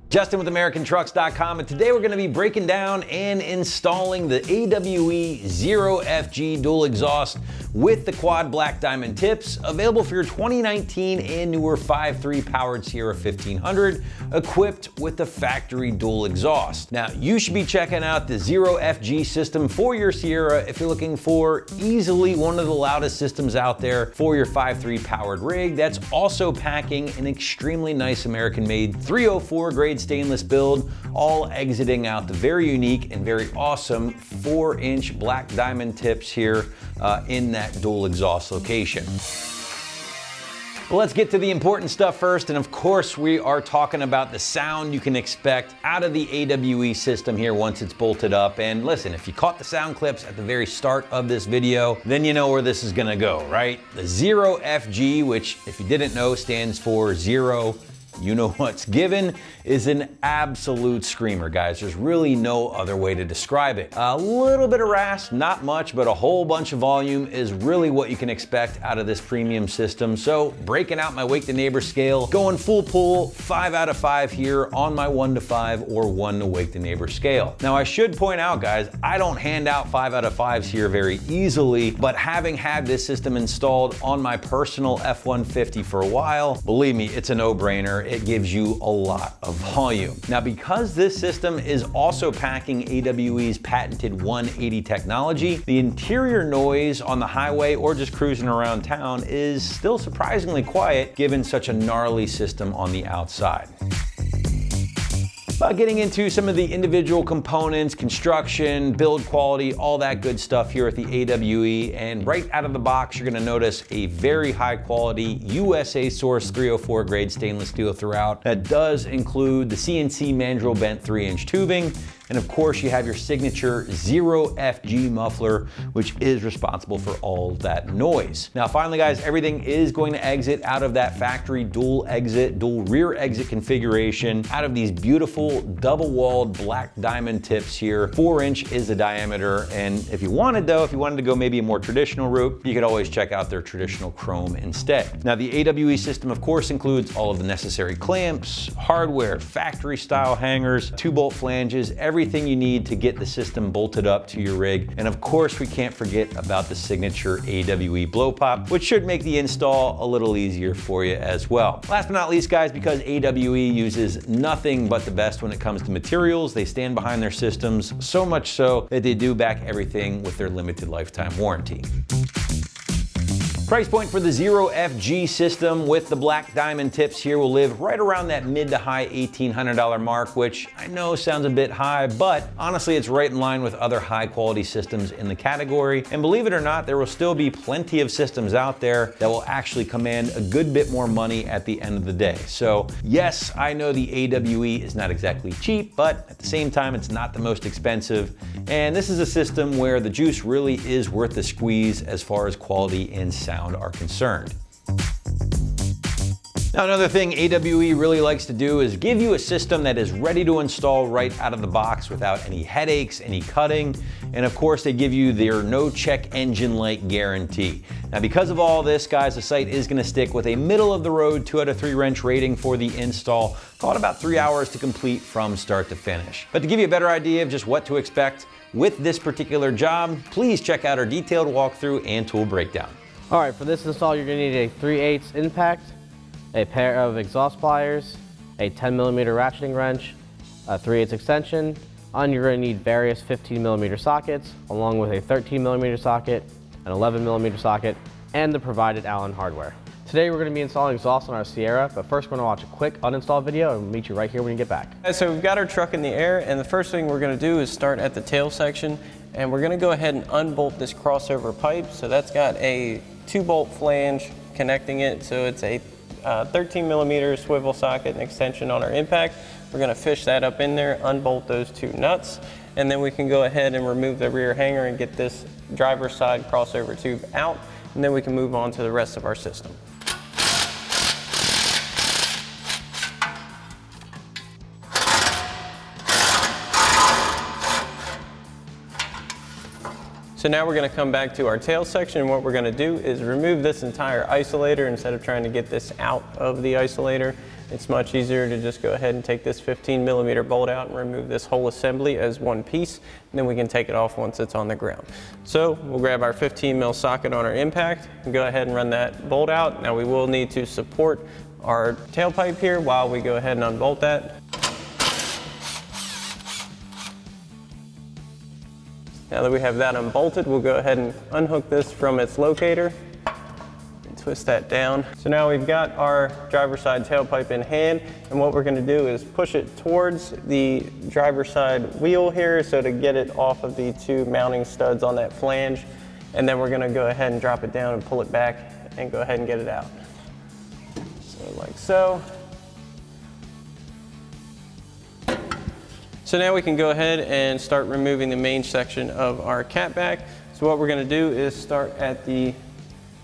Justin with AmericanTrucks.com, and today we're going to be breaking down and installing the AWE Zero FG dual exhaust with the quad black diamond tips, available for your 2019 and newer 5.3 powered Sierra 1500, equipped with the factory dual exhaust. Now, you should be checking out the Zero FG system for your Sierra if you're looking for easily one of the loudest systems out there for your 5.3 powered rig. That's also packing an extremely nice American-made 304 grade stainless build, all exiting out the very unique and very awesome 4-inch black diamond tips here in that dual exhaust location. Well, let's get to the important stuff first, and of course we are talking about the sound you can expect out of the AWE system here once it's bolted up. And listen, if you caught the sound clips at the very start of this video, then you know where this is gonna go, right? The Zero FG, which if you didn't know stands for Zero You Know What's Given, is an absolute screamer, guys. There's really no other way to describe it. A little bit of rasp, not much, but a whole bunch of volume is really what you can expect out of this premium system. So breaking out my wake to neighbor scale, going full pull, 5 out of 5 here on my 1 to 5 or 1 to wake to neighbor scale. Now I should point out, guys, I don't hand out 5 out of 5s here very easily, but having had this system installed on my personal F-150 for a while, believe me, it's a no-brainer. It gives you a lot of volume. Now, because this system is also packing AWE's patented 180 technology, the interior noise on the highway or just cruising around town is still surprisingly quiet given such a gnarly system on the outside. But getting into some of the individual components, construction, build quality, all that good stuff here at the AWE, and right out of the box, you're gonna notice a very high quality USA source 304 grade stainless steel throughout. That does include the CNC mandrel bent 3-inch tubing. And of course, you have your signature Zero FG muffler, which is responsible for all that noise. Now, finally, guys, everything is going to exit out of that factory dual rear exit configuration out of these beautiful double-walled black diamond tips here. 4-inch is the diameter. And if you wanted to go maybe a more traditional route, you could always check out their traditional chrome instead. Now, the AWE system, of course, includes all of the necessary clamps, hardware, factory style hangers, 2-bolt flanges, everything you need to get the system bolted up to your rig. And of course, we can't forget about the signature AWE blow pop, which should make the install a little easier for you as well. Last but not least, guys, because AWE uses nothing but the best when it comes to materials, they stand behind their systems, so much so that they do back everything with their limited lifetime warranty. Price point for the Zero FG system with the black diamond tips here will live right around that mid to high $1,800 mark, which I know sounds a bit high, but honestly, it's right in line with other high quality systems in the category. And believe it or not, there will still be plenty of systems out there that will actually command a good bit more money at the end of the day. So yes, I know the AWE is not exactly cheap, but at the same time, it's not the most expensive. And this is a system where the juice really is worth the squeeze as far as quality and sound are concerned. Now, another thing AWE really likes to do is give you a system that is ready to install right out of the box without any headaches, any cutting, and of course they give you their no check engine light guarantee. Now, because of all this, guys, the site is gonna stick with a middle of the road 2 out of 3 wrench rating for the install, called about 3 hours to complete from start to finish. But to give you a better idea of just what to expect with this particular job, please check out our detailed walkthrough and tool breakdown. All right, for this install, you're gonna need a 3/8 impact, a pair of exhaust pliers, a 10mm ratcheting wrench, a 3/8 extension, and you're gonna need various 15mm sockets, along with a 13mm socket, an 11mm socket, and the provided Allen hardware. Today, we're gonna be installing exhaust on our Sierra, but first we're gonna watch a quick uninstall video and we'll meet you right here when you get back. So we've got our truck in the air, and the first thing we're gonna do is start at the tail section, and we're gonna go ahead and unbolt this crossover pipe. So that's got a 2-bolt flange connecting it, so it's a 13mm swivel socket and extension on our impact. We're gonna fish that up in there, unbolt those 2 nuts, and then we can go ahead and remove the rear hanger and get this driver's side crossover tube out, and then we can move on to the rest of our system. So now we're going to come back to our tail section, and what we're going to do is remove this entire isolator instead of trying to get this out of the isolator. it's much easier to just go ahead and take this 15mm bolt out and remove this whole assembly as one piece, and then we can take it off once it's on the ground. So we'll grab our 15mm socket on our impact and go ahead and run that bolt out. Now we will need to support our tailpipe here while we go ahead and unbolt that. Now that we have that unbolted, we'll go ahead and unhook this from its locator. Twist that down. So now we've got our driver's side tailpipe in hand, and what we're going to do is push it towards the driver's side wheel here, so to get it off of the two mounting studs on that flange, and then we're going to go ahead and drop it down and pull it back and go ahead and get it out. So like so. So now we can go ahead and start removing the main section of our catback. So what we're going to do is start at the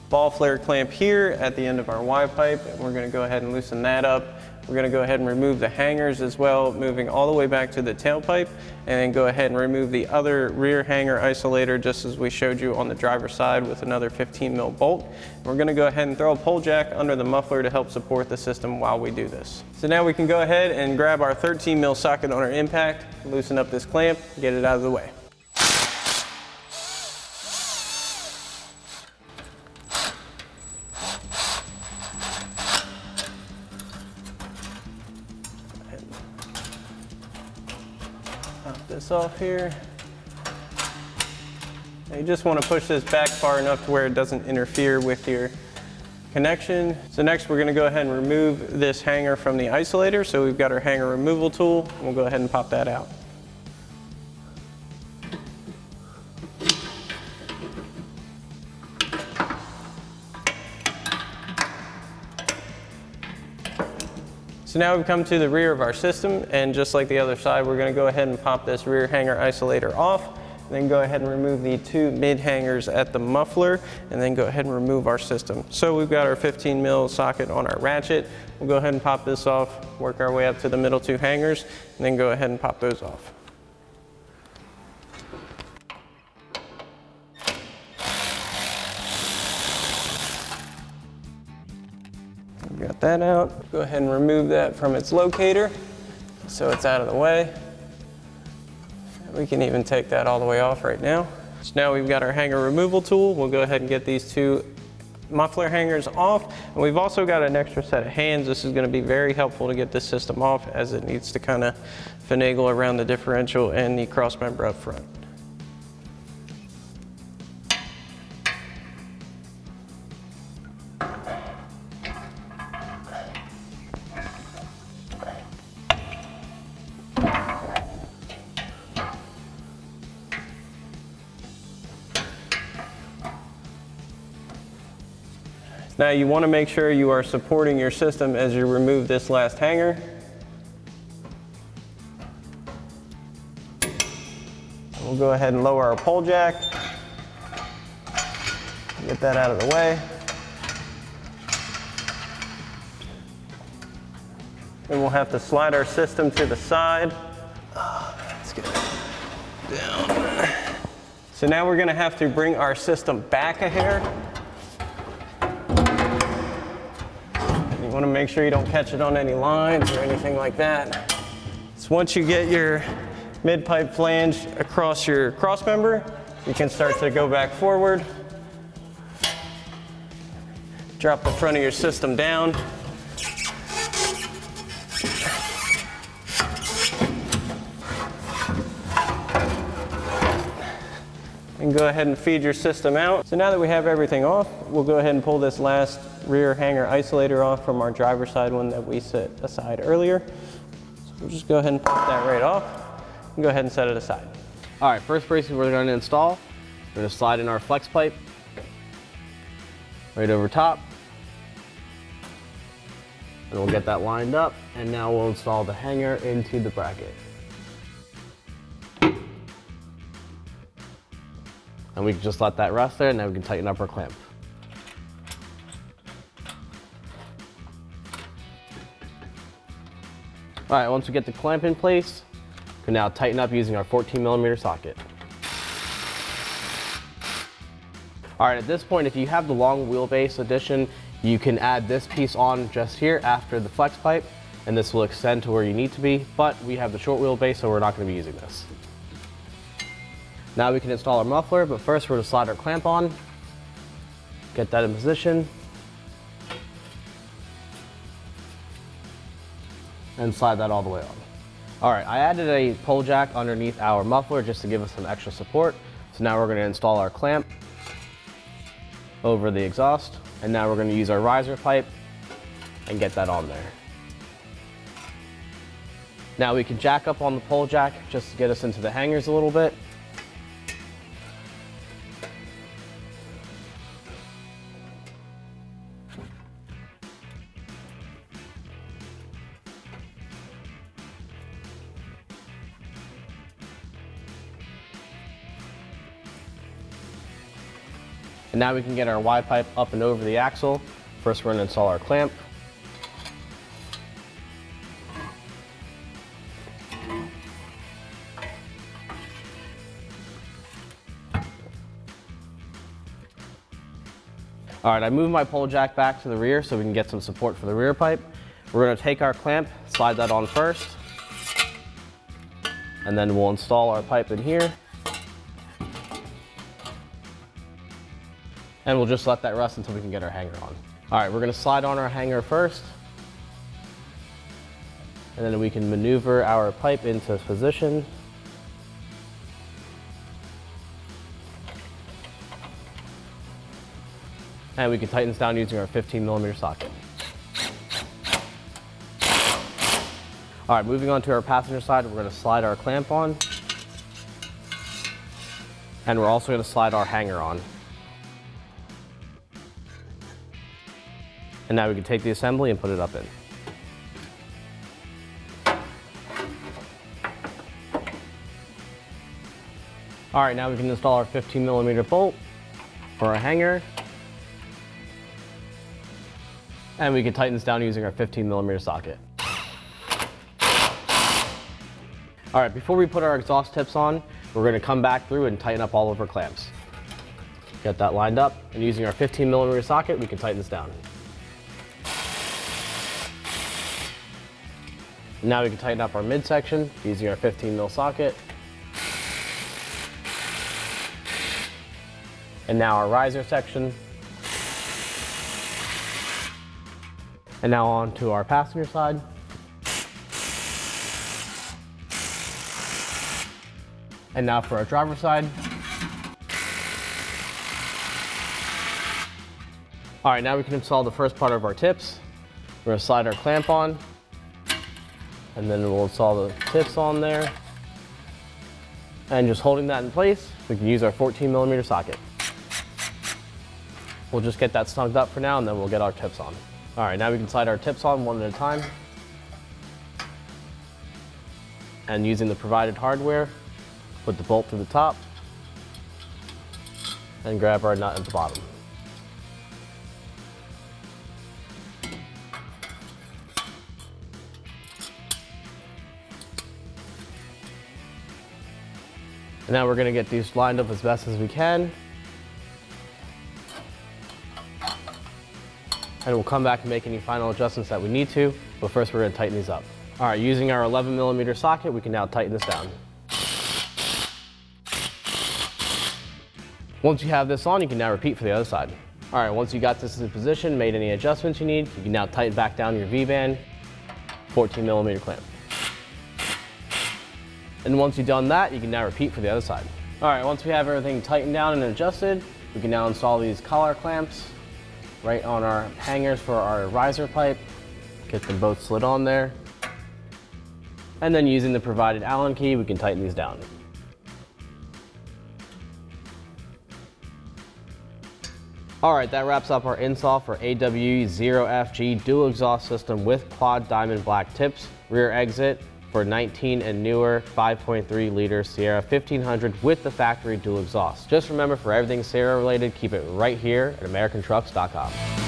ball flare clamp here at the end of our Y pipe, and we're going to go ahead and loosen that up. We're going to go ahead and remove the hangers as well, moving all the way back to the tailpipe, and then go ahead and remove the other rear hanger isolator just as we showed you on the driver's side with another 15mm bolt. We're going to go ahead and throw a pull jack under the muffler to help support the system while we do this. So now we can go ahead and grab our 13mm socket on our impact, loosen up this clamp, get it out of the way. Pop this off here. Now you just want to push this back far enough to where it doesn't interfere with your connection. So next we're going to go ahead and remove this hanger from the isolator. So we've got our hanger removal tool, and we'll go ahead and pop that out. So now we've come to the rear of our system, and just like the other side, we're going to go ahead and pop this rear hanger isolator off, and then go ahead and remove the two mid hangers at the muffler, and then go ahead and remove our system. So we've got our 15mm socket on our ratchet. We'll go ahead and pop this off, work our way up to the middle two hangers, and then go ahead and pop those off. Got that out. Go ahead and remove that from its locator so it's out of the way. We can even take that all the way off right now. So now we've got our hanger removal tool. We'll go ahead and get these two muffler hangers off. And we've also got an extra set of hands. This is going to be very helpful to get this system off, as it needs to kind of finagle around the differential and the cross member up front. Now you want to make sure you are supporting your system as you remove this last hanger. We'll go ahead and lower our pull jack. Get that out of the way. Then we'll have to slide our system to the side. Let's get it down. So now we're going to have to bring our system back a hair. You want to make sure you don't catch it on any lines or anything like that. So once you get your mid-pipe flange across your cross member, you can start to go back forward. Drop the front of your system down. And go ahead and feed your system out. So now that we have everything off, we'll go ahead and pull this last rear hanger isolator off from our driver's side one that we set aside earlier. So we'll just go ahead and pop that right off and go ahead and set it aside. All right, first bracelet we're going to install. We're going to slide in our flex pipe right over top. And we'll get that lined up, and now we'll install the hanger into the bracket. And we can just let that rest there, and then we can tighten up our clamp. All right, once we get the clamp in place, we can now tighten up using our 14mm socket. All right, at this point, if you have the long wheelbase edition, you can add this piece on just here after the flex pipe. and this will extend to where you need to be, but we have the short wheelbase, so we're not going to be using this. Now we can install our muffler, but first we're going to slide our clamp on, get that in position, and slide that all the way on. All right, I added a pull jack underneath our muffler just to give us some extra support. So now we're going to install our clamp over the exhaust, and now we're going to use our riser pipe and get that on there. Now we can jack up on the pull jack just to get us into the hangers a little bit. And now we can get our Y pipe up and over the axle. First we're going to install our clamp. All right, I moved my pull jack back to the rear so we can get some support for the rear pipe. We're going to take our clamp, slide that on first, and then we'll install our pipe in here. And we'll just let that rest until we can get our hanger on. All right, we're gonna slide on our hanger first, and then we can maneuver our pipe into position. And we can tighten this down using our 15mm socket. All right, moving on to our passenger side, we're gonna slide our clamp on, and we're also gonna slide our hanger on. And now we can take the assembly and put it up in. All right, now we can install our 15mm bolt for our hanger. And we can tighten this down using our 15mm socket. All right, before we put our exhaust tips on, we're gonna come back through and tighten up all of our clamps. Get that lined up, and using our 15mm socket, we can tighten this down. Now we can tighten up our midsection using our 15mm socket. And now our riser section. And now on to our passenger side. And now for our driver's side. All right, now we can install the first part of our tips. We're gonna slide our clamp on, and then we'll install the tips on there. And just holding that in place, we can use our 14mm socket. We'll just get that snugged up for now, and then we'll get our tips on. All right, now we can slide our tips on one at a time. And using the provided hardware, put the bolt to the top, and grab our nut at the bottom. And now we're gonna get these lined up as best as we can. And we'll come back and make any final adjustments that we need to, but first we're gonna tighten these up. All right, using our 11mm socket, we can now tighten this down. Once you have this on, you can now repeat for the other side. All right, once you got this in position, made any adjustments you need, you can now tighten back down your V-band, 14mm clamp. And once you've done that, you can now repeat for the other side. All right, once we have everything tightened down and adjusted, we can now install these collar clamps right on our hangers for our riser pipe. Get them both slid on there. And then using the provided Allen key, we can tighten these down. All right, that wraps up our install for AW0FG dual exhaust system with quad diamond black tips, rear exit for 19 and newer 5.3 liter Sierra 1500 with the factory dual exhaust. Just remember, for everything Sierra related, keep it right here at AmericanTrucks.com.